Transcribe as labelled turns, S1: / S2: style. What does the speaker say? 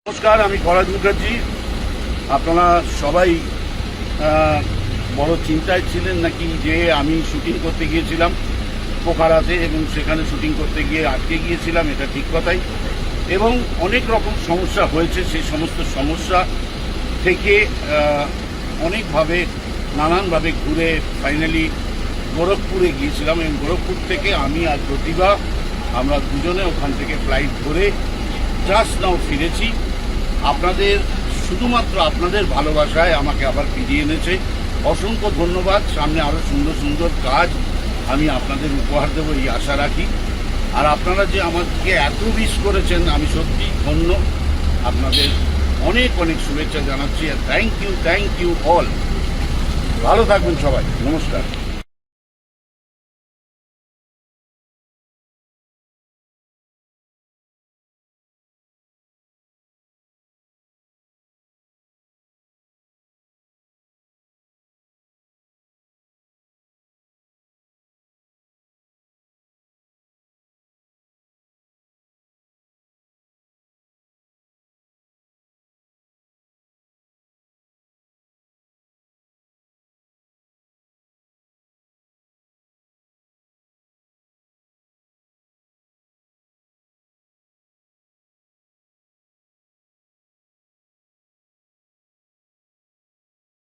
S1: নমস্কার, আমি পরাগ মুখার্জি। আপনারা সবাই বড় চিন্তায় ছিলেন নাকি যে আমি শুটিং করতে গিয়েছিলাম পোখারাতে এবং সেখানে শুটিং করতে গিয়ে আটকে গিয়েছিলাম। এটা ঠিক কথাই, এবং অনেক রকম সমস্যা হয়েছে। সেই সমস্ত সমস্যা থেকে অনেকভাবে নানানভাবে ঘুরে ফাইনালি গোরখপুরে গিয়েছিলাম, এবং গোরখপুর থেকে আমি আর প্রতিভা আমরা দুজনে ওখান থেকে ফ্লাইট ধরে জাস্ট নাও ফিরেছি। আপনাদের শুধুমাত্র আপনাদের ভালোবাসায় আমাকে আবার ফিরিয়ে এনেছে। অসংখ্য ধন্যবাদ। সামনে আরও সুন্দর সুন্দর কাজ আমি আপনাদের উপহার দেবো এই আশা রাখি। আর আপনারা যে আমাকে এত মিস করেছেন, আমি সত্যি ধন্য। আপনাদের অনেক অনেক শুভেচ্ছা জানাচ্ছি। আর থ্যাংক ইউ অল। ভালো থাকবেন সবাই। নমস্কার।